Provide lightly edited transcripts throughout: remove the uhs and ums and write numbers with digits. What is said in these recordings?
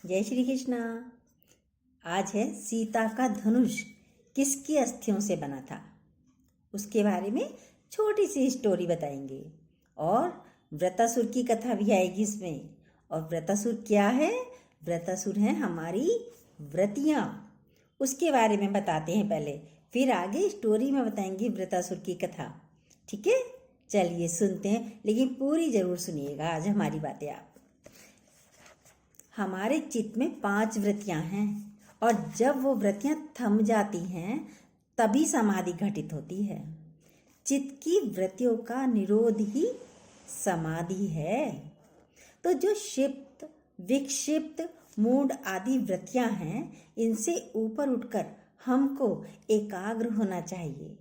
जय श्री कृष्णा। आज है सीता का धनुष किसकी अस्थियों से बना था, उसके बारे में छोटी सी स्टोरी बताएंगे। और वृतासुर की कथा भी आएगी इसमें। और वृतासुर क्या है? वृतासुर हैं हमारी व्रतियाँ। उसके बारे में बताते हैं पहले, फिर आगे स्टोरी में बताएंगे वृतासुर की कथा। ठीक है, चलिए सुनते हैं, लेकिन पूरी जरूर सुनिएगा आज हमारी बातें आप। हमारे चित्त में 5 वृत्तियाँ हैं और जब वो वृत्तियाँ थम जाती हैं तभी समाधि घटित होती है। चित्त की वृत्तियों का निरोध ही समाधि है। तो जो क्षिप्त, विक्षिप्त, मूढ़ आदि वृत्तियाँ हैं, इनसे ऊपर उठकर हमको एकाग्र होना चाहिए।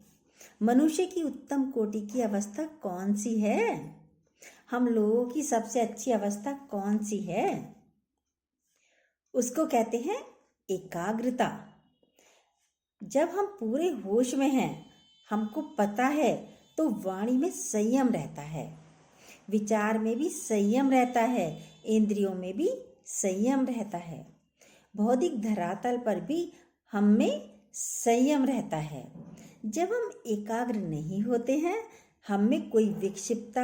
मनुष्य की उत्तम कोटि की अवस्था कौन सी है? हम लोगों की सबसे अच्छी अवस्था कौन सी है? उसको कहते हैं एकाग्रता। जब हम पूरे होश में हैं, हमको पता है, तो वाणी में संयम रहता है, विचार में भी संयम रहता है, इंद्रियों में भी संयम रहता है, भौतिक धरातल पर भी हम में संयम रहता है। जब हम एकाग्र नहीं होते हैं, हम में कोई विक्षिप्तता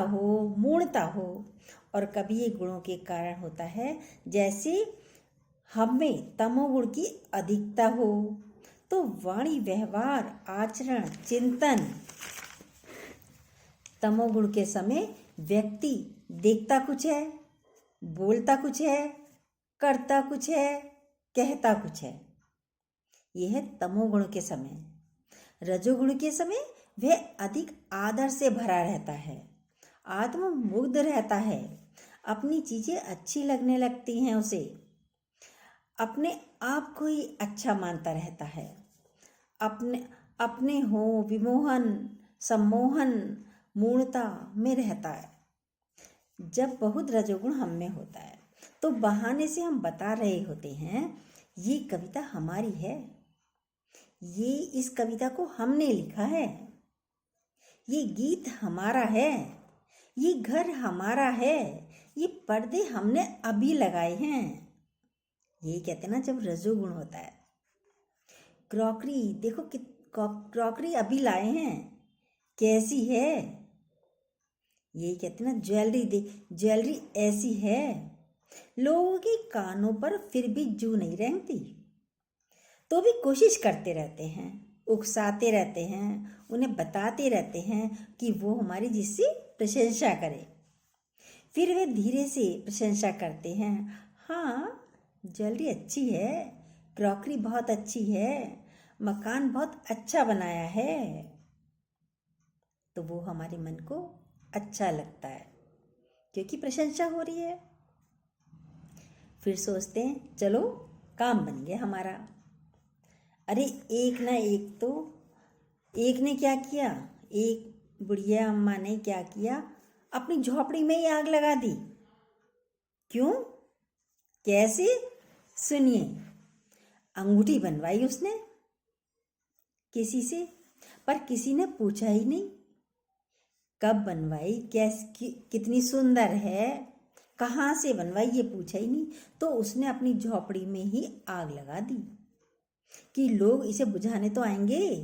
हो, मूढ़ता हो, और कभी ये गुणों के कारण होता है, जैसे हम में तमोगुण की अधिकता हो, तो वाणी, व्यवहार, आचरण, चिंतन। तमोगुण के समय व्यक्ति देखता कुछ है, बोलता कुछ है, करता कुछ है, कहता कुछ है। यह है तमोगुण के समय। रजोगुण के समय वह अधिक आदर से भरा रहता है, आत्ममुग्ध रहता है, अपनी चीजें अच्छी लगने लगती हैं उसे, अपने आप को ही अच्छा मानता रहता है, अपने हो विमोहन, सम्मोहन, मूढ़ता में रहता है। जब बहुत रजोगुण हम में होता है, तो बहाने से हम बता रहे होते हैं ये कविता हमारी है, ये इस कविता को हमने लिखा है, ये गीत हमारा है, ये घर हमारा है, ये पर्दे हमने अभी लगाए हैं। यही कहते हैं ना जब रजोगुण होता है। क्रॉकरी देखो कि क्रॉकरी अभी लाए हैं, कैसी है? यही कहते हैं ना ज्वेलरी ऐसी है। लोगों के कानों पर फिर भी जू नहीं रेंगती, तो भी कोशिश करते रहते हैं, उकसाते रहते हैं, उन्हें बताते रहते हैं कि वो हमारी जिससे प्रशंसा करे। फिर वे धीरे से प्रशंसा करते हैं, हाँ ज्वेलरी अच्छी है, क्रॉकरी बहुत अच्छी है, मकान बहुत अच्छा बनाया है। तो वो हमारे मन को अच्छा लगता है क्योंकि प्रशंसा हो रही है। फिर सोचते हैं चलो काम बन गया हमारा। अरे एक ने क्या किया, एक बुढ़िया अम्मा ने क्या किया, अपनी झोपड़ी में ही आग लगा दी। क्यों, कैसे? सुनिए। अंगूठी बनवाई उसने किसी से, पर किसी ने पूछा ही नहीं कब बनवाई, कितनी सुंदर है, कहाँ से बनवाई, ये पूछा ही नहीं। तो उसने अपनी झोपड़ी में ही आग लगा दी कि लोग इसे बुझाने तो आएंगे,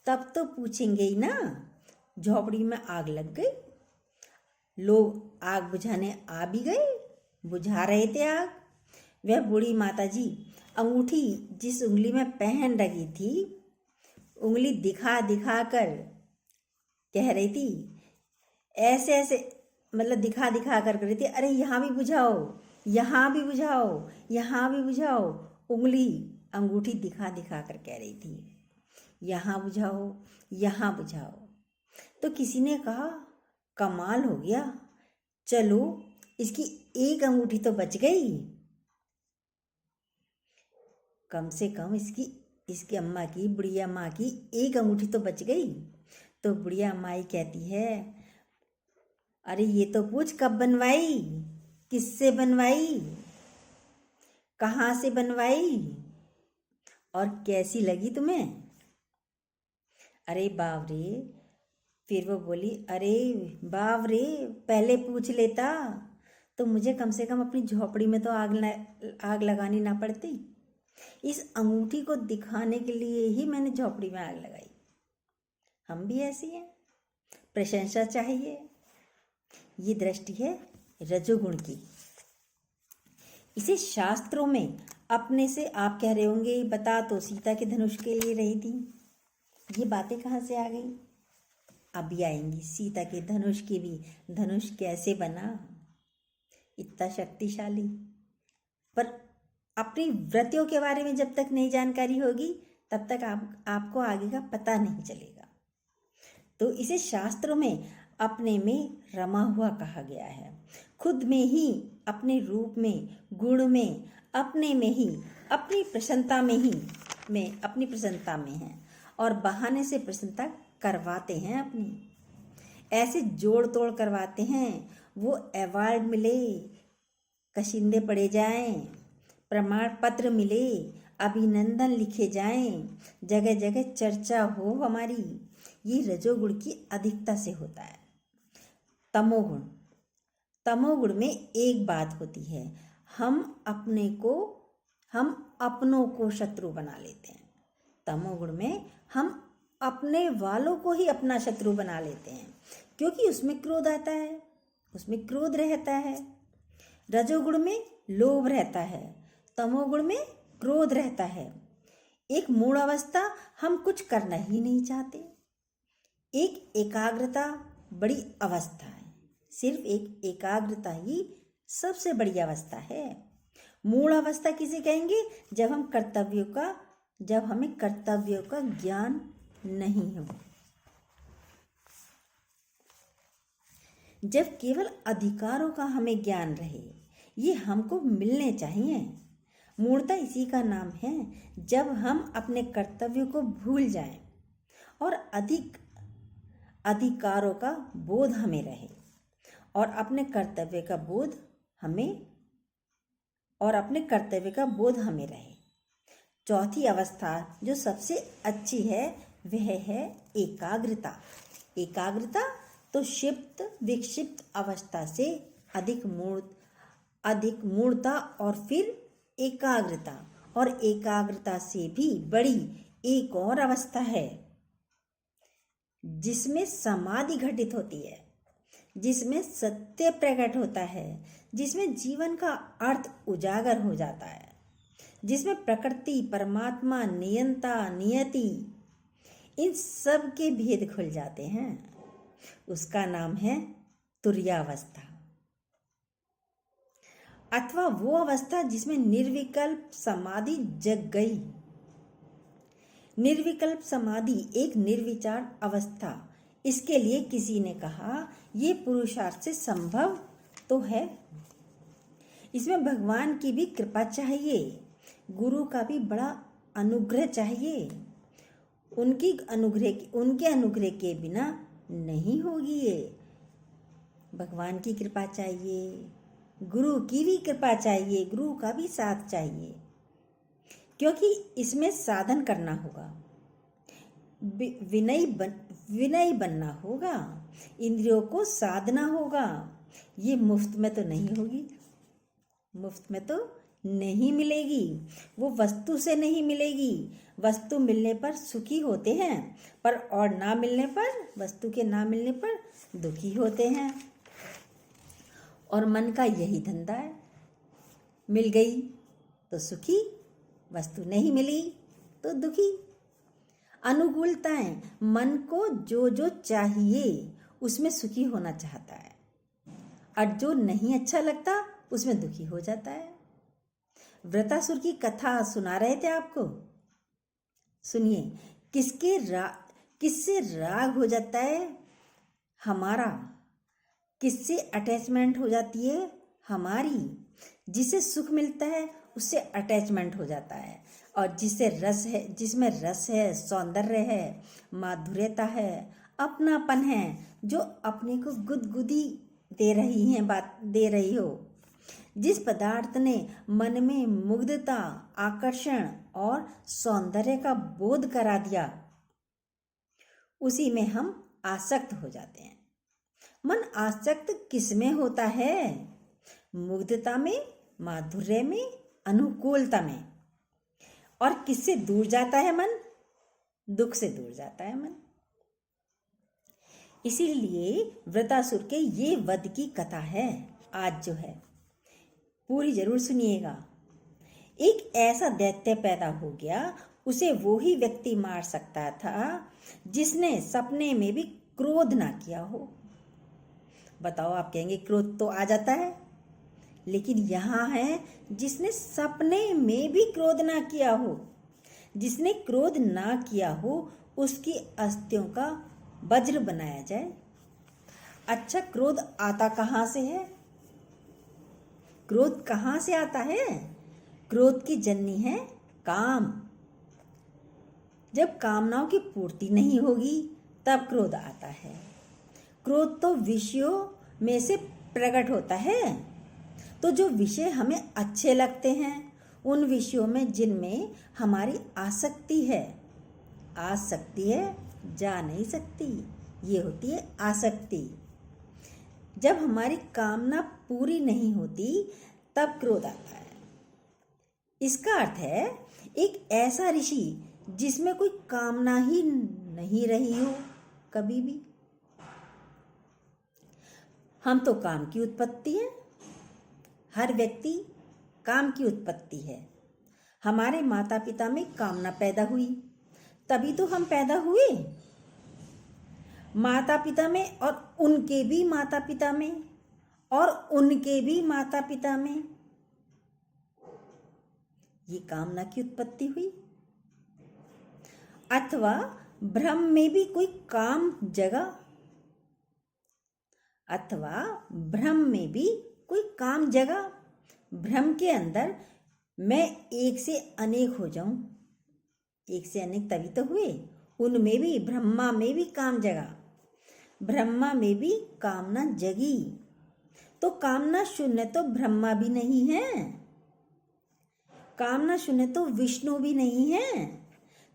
तब तो पूछेंगे ही ना। झोपड़ी में आग लग गई, लोग आग बुझाने आ भी गए, बुझा रहे थे आग। वह बूढ़ी माता जी अंगूठी जिस उंगली में पहन रही थी, उंगली दिखा दिखा कर कह रही थी, ऐसे मतलब दिखा दिखा कर रही थी, अरे यहाँ भी बुझाओ, यहाँ भी बुझाओ, यहाँ भी बुझाओ। उंगली अंगूठी दिखा दिखा कर कह रही थी, यहाँ बुझाओ, यहाँ बुझाओ। तो किसी ने कहा कमाल हो गया, चलो इसकी एक अंगूठी तो बच गई, कम से कम इसकी अम्मा की, बुढ़िया माँ की एक अंगूठी तो बच गई। तो बुढ़िया माई कहती है, अरे ये तो पूछ कब बनवाई, किससे बनवाई, कहाँ से बनवाई, और कैसी लगी तुम्हें? अरे बाप रे। फिर वो बोली, अरे बाप रे, पहले पूछ लेता तो मुझे कम से कम अपनी झोपड़ी में तो आग लगानी ना पड़ती। इस अंगूठी को दिखाने के लिए ही मैंने झोपड़ी में आग लगाई। हम भी ऐसी हैं, प्रशंसा चाहिए। ये दृष्टि है रजोगुण की। इसे शास्त्रों में अपने से आप कह रहे होंगे, बता तो सीता के धनुष के लिए रही थी, ये बातें कहाँ से आ गई? अभी आएंगी। सीता के धनुष की भी, धनुष कैसे बना, इतना शक्तिशाली। पर अपनी व्रतियों के बारे में जब तक नहीं जानकारी होगी तब तक आपको आगे का पता नहीं चलेगा। तो इसे शास्त्रों में अपने में रमा हुआ कहा गया है। खुद में ही, अपने रूप में, गुण में, अपने में ही, अपनी प्रसन्नता में ही, में अपनी प्रसन्नता में है और बहाने से प्रसन्नता करवाते हैं अपनी। ऐसे जोड़ तोड़ करवाते हैं, वो अवार्ड मिले, कशिंदे पड़े जाएं, प्रमाण पत्र मिले, अभिनंदन लिखे जाएं, जगह जगह चर्चा हो हमारी। ये रजोगुण की अधिकता से होता है। तमोगुण, तमोगुण में एक बात होती है, हम अपनों को शत्रु बना लेते हैं। तमोगुण में हम अपने वालों को ही अपना शत्रु बना लेते हैं, क्योंकि उसमें क्रोध आता है, उसमें क्रोध रहता है। रजोगुण में लोभ रहता है, तमोगुण में क्रोध रहता है। एक मूढ़ अवस्था, हम कुछ करना ही नहीं चाहते। एक एकाग्रता बड़ी अवस्था है, सिर्फ एक एकाग्रता ही सबसे बड़ी अवस्था है। मूढ़ अवस्था किसे कहेंगे? जब हमें कर्तव्यों का ज्ञान नहीं हो, जब केवल अधिकारों का हमें ज्ञान रहे, ये हमको मिलने चाहिए। मूढ़ता इसी का नाम है, जब हम अपने कर्तव्यों को भूल जाएं और अधिकारों का बोध हमें रहे और अपने कर्तव्य का बोध हमें रहे। चौथी अवस्था जो सबसे अच्छी है वह है एकाग्रता। एकाग्रता तो क्षिप्त विक्षिप्त अवस्था से अधिक मूढ़ता और फिर एकाग्रता, और एकाग्रता से भी बड़ी एक और अवस्था है जिसमें समाधि घटित होती है, जिसमें सत्य प्रकट होता है, जिसमें जीवन का अर्थ उजागर हो जाता है, जिसमें प्रकृति, परमात्मा, नियंता, नियति, इन सब के भेद खुल जाते हैं। उसका नाम है तुर्यावस्था, अथवा वो अवस्था जिसमें निर्विकल्प समाधि जग गई। निर्विकल्प समाधि एक निर्विचार अवस्था। इसके लिए किसी ने कहा ये पुरुषार्थ से संभव तो है, इसमें भगवान की भी कृपा चाहिए, गुरु का भी बड़ा अनुग्रह चाहिए। उनके अनुग्रह के बिना नहीं होगी ये। भगवान की कृपा चाहिए, गुरु की भी कृपा चाहिए, गुरु का भी साथ चाहिए, क्योंकि इसमें साधन करना होगा, विनयी बनना होगा, इंद्रियों को साधना होगा। ये मुफ्त में तो नहीं होगी, मुफ्त में तो नहीं मिलेगी, वो वस्तु से नहीं मिलेगी। वस्तु मिलने पर सुखी होते हैं, पर और ना मिलने पर, वस्तु के ना मिलने पर दुखी होते हैं। और मन का यही धंधा है, मिल गई तो सुखी, वस्तु नहीं मिली तो दुखी। अनुकूलताएं, मन को जो जो चाहिए उसमें सुखी होना चाहता है, और जो नहीं अच्छा लगता उसमें दुखी हो जाता है। वृतासुर की कथा सुना रहे थे आपको, सुनिए। किससे राग हो जाता है हमारा, किससे अटैचमेंट हो जाती है हमारी। जिसे सुख मिलता है उससे अटैचमेंट हो जाता है, और जिसमें रस है, सौंदर्य है, माधुर्यता है, अपनापन है, जो अपने को गुदगुदी दे रही हो, जिस पदार्थ ने मन में मुग्धता, आकर्षण और सौंदर्य का बोध करा दिया, उसी में हम आसक्त हो जाते हैं। मन आसक्त किसमें होता है? मुग्धता में, माधुर्य में, अनुकूलता में। और किससे दूर जाता है मन? दुख से दूर जाता है मन। इसीलिए वृतासुर के ये वध की कथा है आज जो है, पूरी जरूर सुनिएगा। एक ऐसा दैत्य पैदा हो गया, उसे वो ही व्यक्ति मार सकता था जिसने सपने में भी क्रोध ना किया हो। बताओ, आप कहेंगे क्रोध तो आ जाता है, लेकिन यहाँ है जिसने सपने में भी क्रोध ना किया हो। जिसने क्रोध ना किया हो उसकी अस्थियों का वज्र बनाया जाए। अच्छा, क्रोध आता कहाँ से है? क्रोध कहाँ से आता है? क्रोध की जननी है काम। जब कामनाओं की पूर्ति नहीं होगी तब क्रोध आता है। क्रोध तो विषयों में से प्रकट होता है। तो जो विषय हमें अच्छे लगते हैं, उन विषयों में जिनमें हमारी आसक्ति है, जा नहीं सकती, ये होती है आसक्ति। जब हमारी कामना पूरी नहीं होती तब क्रोध आता है। इसका अर्थ है एक ऐसा ऋषि जिसमें कोई कामना ही नहीं रही हो कभी भी। हम तो काम की उत्पत्ति है, हर व्यक्ति काम की उत्पत्ति है। हमारे माता पिता में कामना पैदा हुई, तभी तो हम पैदा हुए। माता पिता में और उनके भी माता पिता में और उनके भी माता पिता में ये कामना की उत्पत्ति हुई। अथवा भ्रम में भी कोई काम जगा, भ्रम के अंदर मैं एक से अनेक हो जाऊं। एक से अनेक तभी तो हुए। उनमें भी, ब्रह्मा में भी काम जगा, ब्रह्मा में भी कामना जगी। तो कामना शून्य तो ब्रह्मा भी नहीं है, कामना शून्य तो विष्णु भी नहीं है।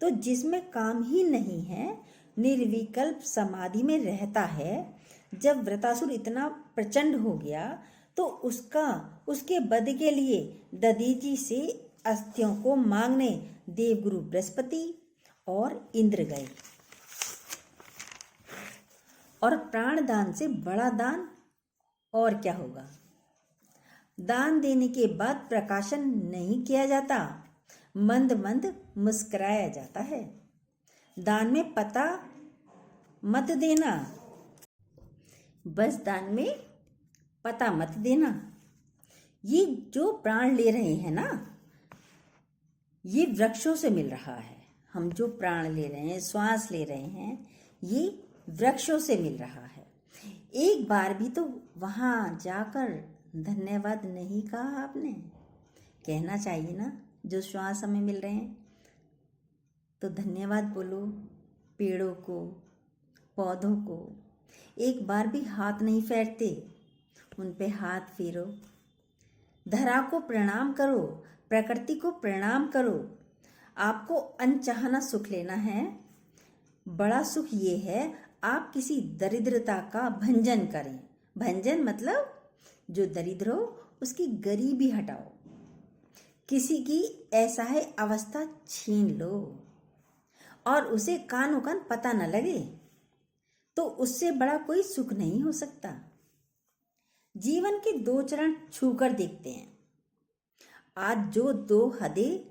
तो जिसमें काम ही नहीं है, निर्विकल्प समाधि में रहता है। जब वृतासुर इतना प्रचंड हो गया तो उसके वध के लिए दधीचि से अस्थियों को मांगने देवगुरु बृहस्पति और इंद्र गए। और प्राण दान से बड़ा दान और क्या होगा? दान देने के बाद प्रकाशन नहीं किया जाता, मंद मंद मुस्कुराया जाता है। दान में पता मत देना, बस दान में पता मत देना। ये जो प्राण ले रहे हैं ना, ये वृक्षों से मिल रहा है। हम जो प्राण ले रहे हैं, श्वास ले रहे हैं, ये वृक्षों से मिल रहा है। एक बार भी तो वहाँ जाकर धन्यवाद नहीं कहा आपने? कहना चाहिए ना, जो श्वास हमें मिल रहे हैं तो धन्यवाद बोलो। पेड़ों को, पौधों को एक बार भी हाथ नहीं फेरते, उन पे हाथ फेरो। धरा को प्रणाम करो, प्रकृति को प्रणाम करो। आपको अनचाहना सुख लेना है, बड़ा सुख ये है आप किसी दरिद्रता का भंजन करें। भंजन मतलब जो दरिद्र हो उसकी गरीबी हटाओ, किसी की ऐसा है अवस्था छीन लो और उसे कानो कान पता न लगे, तो उससे बड़ा कोई सुख नहीं हो सकता। जीवन के दो चरण छूकर देखते हैं। आज जो दो हदें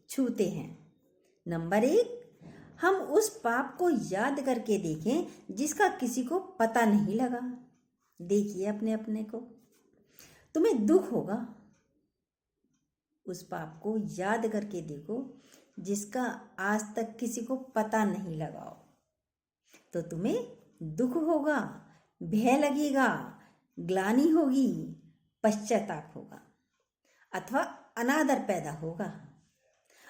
छूते हैं। नंबर 1, हम उस पाप को याद करके देखें जिसका किसी को पता नहीं लगा। देखिए अपने अपने को, तुम्हें दुख होगा। उस पाप को याद करके देखो जिसका आज तक किसी को पता नहीं लगा हो, तो तुम्हें दुख होगा, भय लगेगा, ग्लानि होगी, पश्चाताप होगा, अथवा अनादर पैदा होगा,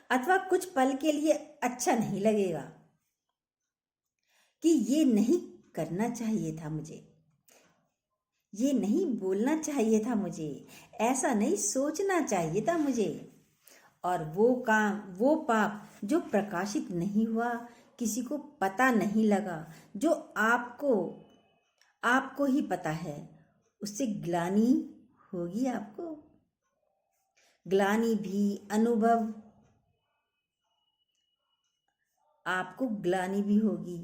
अथवा कुछ पल के लिए अच्छा नहीं लगेगा कि ये नहीं करना चाहिए था मुझे, ये नहीं बोलना चाहिए था मुझे, ऐसा नहीं सोचना चाहिए था मुझे। और वो काम, वो पाप जो प्रकाशित नहीं हुआ, किसी को पता नहीं लगा, जो आपको ही पता है, उससे ग्लानि होगी आपको, ग्लानि भी अनुभव, आपको ग्लानि भी होगी।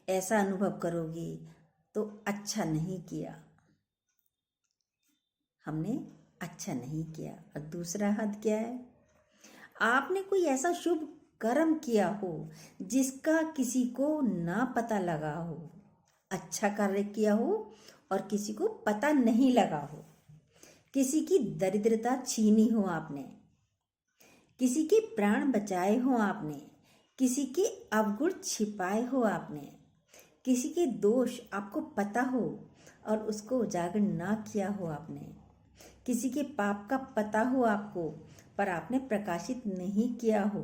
ऐसा अनुभव करोगे तो अच्छा नहीं किया, हमने अच्छा नहीं किया। और दूसरा हद क्या है, आपने कोई ऐसा शुभ कर्म किया हो जिसका किसी को ना पता लगा हो, अच्छा कार्य किया हो और किसी को पता नहीं लगा हो, किसी की दरिद्रता छीनी हो आपने, किसी के प्राण बचाए हो आपने, किसी के अवगुण छिपाए हो आपने, किसी के दोष आपको पता हो और उसको उजागर ना किया हो आपने, किसी के पाप का पता हो आपको पर आपने प्रकाशित नहीं किया हो,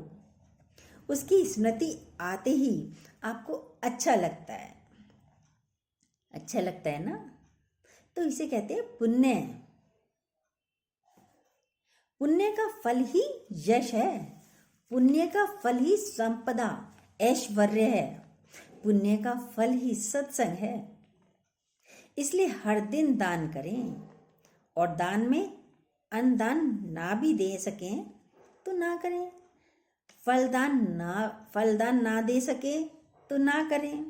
उसकी स्मृति आते ही आपको अच्छा लगता है, अच्छा लगता है ना, तो इसे कहते हैं पुण्य। पुण्य का फल ही यश है, पुण्य का फल ही संपदा ऐश्वर्य है, पुण्य का फल ही सत्संग है। इसलिए हर दिन दान करें, और दान में अन्नदान ना भी दे सकें तो ना करें, फलदान ना दे सके तो ना करें,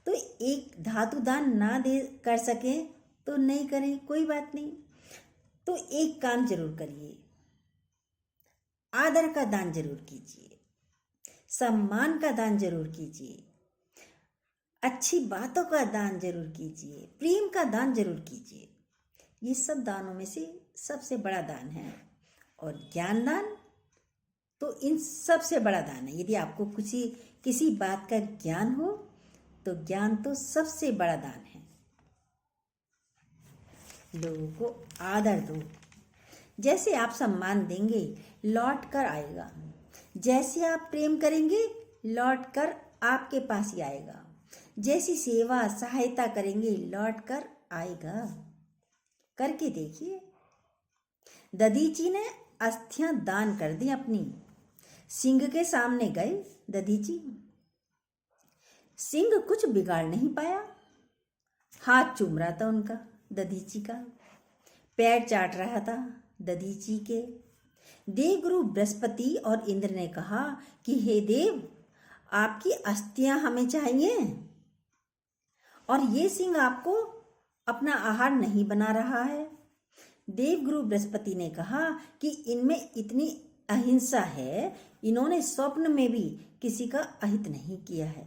तो एक धातु दान ना दे कर सके तो नहीं करें, कोई बात नहीं। तो एक काम जरूर करिए, आदर का दान जरूर कीजिए, सम्मान का दान जरूर कीजिए, अच्छी बातों का दान जरूर कीजिए, प्रेम का दान जरूर कीजिए। ये सब दानों में से सबसे बड़ा दान है। और ज्ञान दान तो इन सबसे बड़ा दान है। यदि आपको किसी बात का ज्ञान हो तो ज्ञान तो सबसे बड़ा दान है। लोगों को आदर दो, जैसे आप सम्मान देंगे लौट कर आएगा, जैसे आप प्रेम करेंगे लौट कर आपके पास ही आएगा, जैसी सेवा सहायता करेंगे लौट कर आएगा। करके देखिए। दधीची ने अस्थियां दान कर दी अपनी, सिंह के सामने गए दधीची, सिंह कुछ बिगाड़ नहीं पाया, हाथ चूम रहा था उनका, दधीची का पैर चाट रहा था दधीची के। देवगुरु बृहस्पति और इंद्र ने कहा कि हे देव, आपकी अस्थियां हमें चाहिए, और ये सिंह आपको अपना आहार नहीं बना रहा है। देवगुरु बृहस्पति ने कहा कि इनमें इतनी अहिंसा है, इन्होंने स्वप्न में भी किसी का अहित नहीं किया है,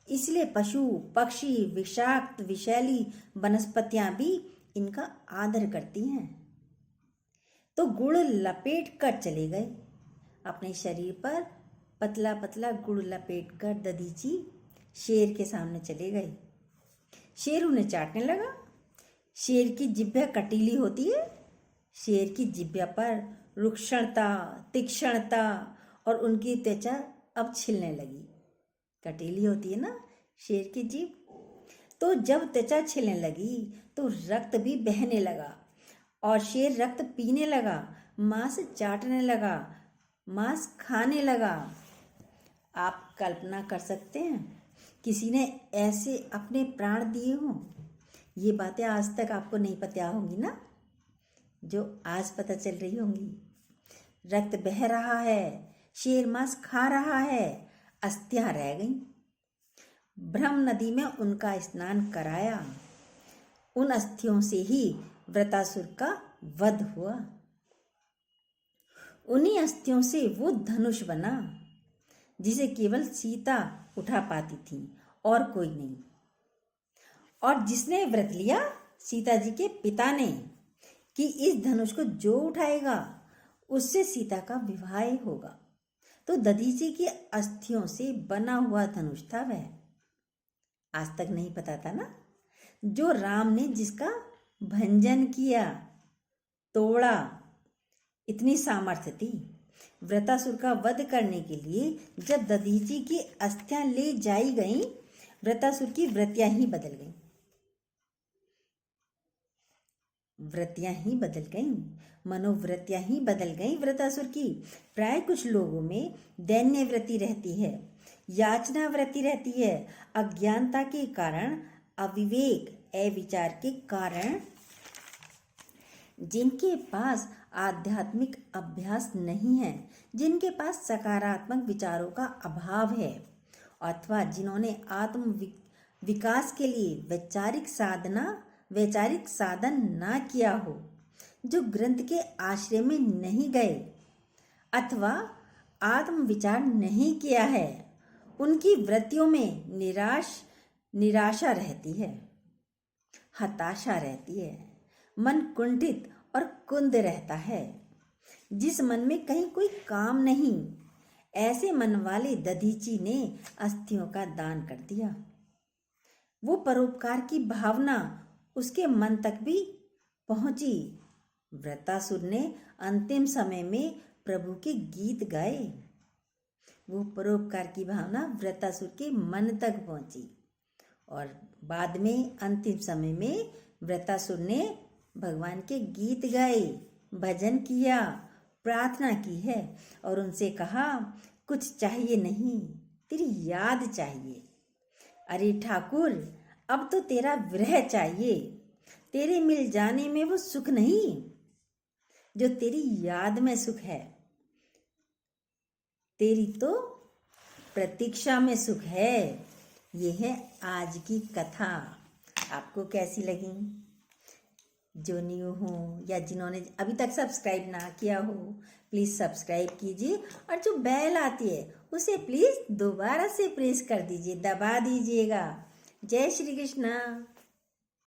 इसलिए पशु पक्षी विषाक्त विषैली वनस्पतियां भी इनका आदर करती हैं। तो गुड़ लपेट कर चले गए, अपने शरीर पर पतला पतला गुड़ लपेट कर दधीची शेर के सामने चले गए। शेर उन्हें चाटने लगा। शेर की जिह्वा कटीली होती है, शेर की जिह्वा पर रुक्षणता तीक्ष्णता और उनकी त्वचा अब छिलने लगी। कटीली होती है ना शेर की जीभ। तो जब त्वचा छिलने लगी तो रक्त भी बहने लगा और शेर रक्त पीने लगा, मांस चाटने लगा, मांस खाने लगा। आप कल्पना कर सकते हैं किसी ने ऐसे अपने प्राण दिए हों? ये बातें आज तक आपको नहीं पता होंगी ना, जो आज पता चल रही होंगी। रक्त बह रहा है, शेर मांस खा रहा है, अस्थियां रह गईं। ब्रह्म नदी में उनका स्नान कराया, उन अस्थियों से ही वृतासुर का वध हुआ। उन्हीं अस्थियों से वो धनुष बना जिसे केवल सीता उठा पाती थी और कोई नहीं, और जिसने व्रत लिया सीता जी के पिता ने कि इस धनुष को जो उठाएगा उससे सीता का विवाह होगा। तो दधीची की अस्थियों से बना हुआ धनुष था वह। आज तक नहीं पता था ना, जो राम ने जिसका भंजन किया, तोड़ा, इतनी सामर्थ्य थी। वृतासुर का वध करने के लिए जब दधीची की अस्थियां ले जाई गईं, वृतासुर की वृत्तियां ही बदल गईं। वृत्तियां ही बदल गईं, मनोवृत्तियां ही बदल गईं वृतासुर की। प्राय कुछ लोगों में दैन्य वृत्ति रहती है, याचना वृत्ति रहती है। अज्ञानता के कारण, अविवेक अविचार के कारण जिनके पास आध्यात्मिक अभ्यास नहीं है, जिनके पास सकारात्मक विचारों का अभाव है, अथवा जिन्होंने विकास के लिए वैचारिक साधन ना किया हो, जो ग्रंथ के आश्रय में नहीं गए अथवा आत्म विचार नहीं किया है, उनकी वृत्तियों में निराशा रहती है, हताशा रहती है, मन कुंठित और कुंद रहता है। जिस मन में कहीं कोई काम नहीं, ऐसे मन वाले दधीची ने अस्थियों का दान कर दिया। वो परोपकार की भावना उसके मन तक भी पहुंची। वृत्तासुर ने अंतिम समय में प्रभु के गीत गाए। वो परोपकार की भावना वृत्तासुर के मन तक पहुंची और बाद में अंतिम समय में वृत्तासुर ने भगवान के गीत गाए, भजन किया, प्रार्थना की है और उनसे कहा, कुछ चाहिए नहीं, तेरी याद चाहिए। अरे ठाकुर, अब तो तेरा विरह चाहिए। तेरे मिल जाने में वो सुख नहीं जो तेरी याद में सुख है, तेरी तो प्रतीक्षा में सुख है। ये है आज की कथा। आपको कैसी लगी? जो न्यू हो या जिन्होंने अभी तक सब्सक्राइब ना किया हो, प्लीज़ सब्सक्राइब कीजिए और जो बेल आती है उसे प्लीज़ दोबारा से प्रेस कर दीजिए, दबा दीजिएगा। जय श्री कृष्णा।